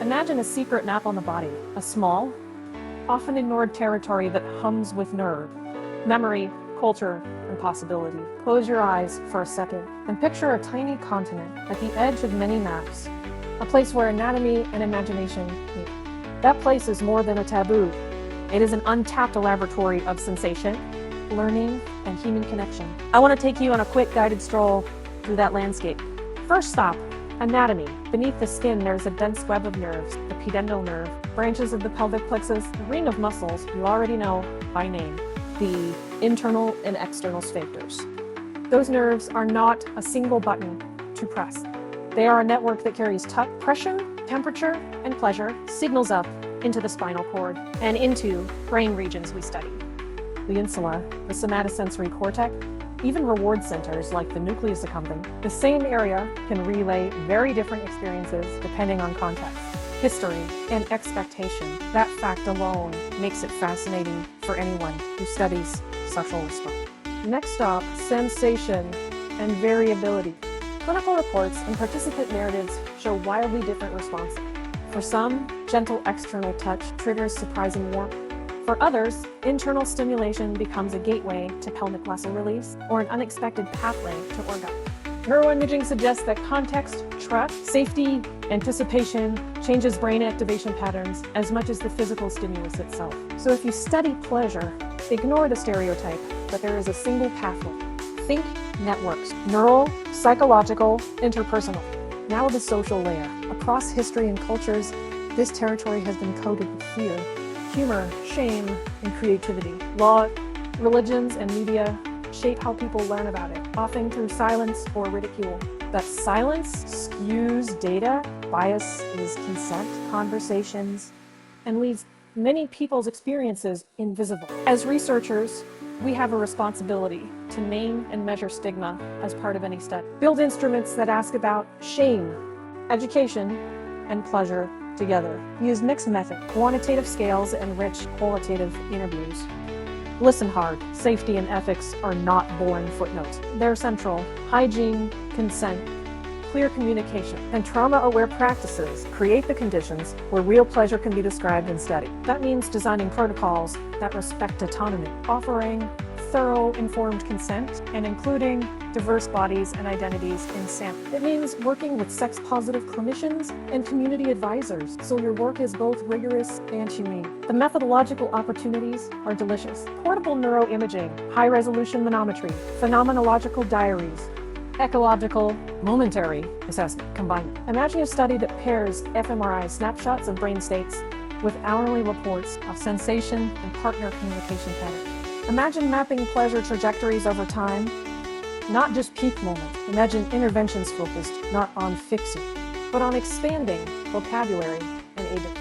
Imagine a secret map on the body, a small, often ignored territory that hums with nerve, memory, culture, and possibility. Close your eyes for a second and picture a tiny continent at the edge of many maps, a place where anatomy and imagination meet. That place is more than a taboo. It is an untapped laboratory of sensation, learning, and human connection. I want to take you on a quick guided stroll through that landscape. First stop, anatomy. Beneath the skin, there's a dense web of nerves, the pudendal nerve, branches of the pelvic plexus, a ring of muscles you already know by name, the internal and external sphincters. Those nerves are not a single button to press. They are a network that carries pressure, temperature, and pleasure, signals up into the spinal cord and into brain regions we study. The insula, the somatosensory cortex, even reward centers like the nucleus accumbens. The same area can relay very different experiences depending on context, history, and expectation. That fact alone makes it fascinating for anyone who studies sexual response. Next stop, sensation and variability. Clinical reports and participant narratives show wildly different responses. For some, gentle external touch triggers surprising warmth. For others, internal stimulation becomes a gateway to pelvic muscle release or an unexpected pathway to orgasm. Neuroimaging suggests that context, trust, safety, anticipation changes brain activation patterns as much as the physical stimulus itself. So if you study pleasure, ignore the stereotype that there is a single pathway. Think networks, neural, psychological, interpersonal. Now the social layer. Across history and cultures, this territory has been coded with fear, humor, shame, and creativity. Law, religions, and media shape how people learn about it, often through silence or ridicule. That silence skews data, biases consent, conversations, and leaves many people's experiences invisible. As researchers, we have a responsibility to name and measure stigma as part of any study. Build instruments that ask about shame, education, and pleasure together. Use mixed method, quantitative scales, and rich qualitative interviews. Listen hard. Safety and ethics are not boring footnotes. They're central. Hygiene, consent, clear communication, and trauma-aware practices create the conditions where real pleasure can be described and studied. That means designing protocols that respect autonomy, offering thorough, informed consent, and including diverse bodies and identities in sample. It means working with sex-positive clinicians and community advisors, so your work is both rigorous and humane. The methodological opportunities are delicious. Portable neuroimaging, high-resolution manometry, phenomenological diaries, ecological, momentary assessment combined. Imagine a study that pairs fMRI snapshots of brain states with hourly reports of sensation and partner communication patterns. Imagine mapping pleasure trajectories over time, not just peak moments. Imagine interventions focused not on fixing, but on expanding vocabulary and aging.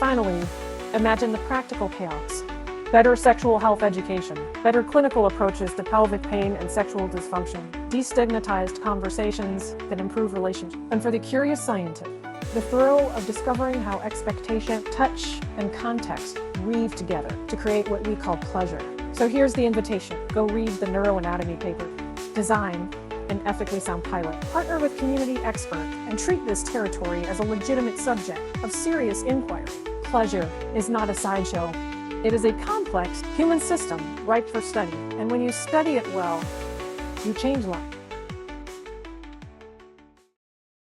Finally, imagine the practical payoffs. Better sexual health education, better clinical approaches to pelvic pain and sexual dysfunction, destigmatized conversations that improve relationships. And for the curious scientist, the thrill of discovering how expectation, touch, and context weave together to create what we call pleasure. So here's the invitation. Go read the neuroanatomy paper, design an ethically sound pilot, partner with community experts, and treat this territory as a legitimate subject of serious inquiry. Pleasure is not a sideshow. It is a complex human system ripe for study. And when you study it well, you change lives.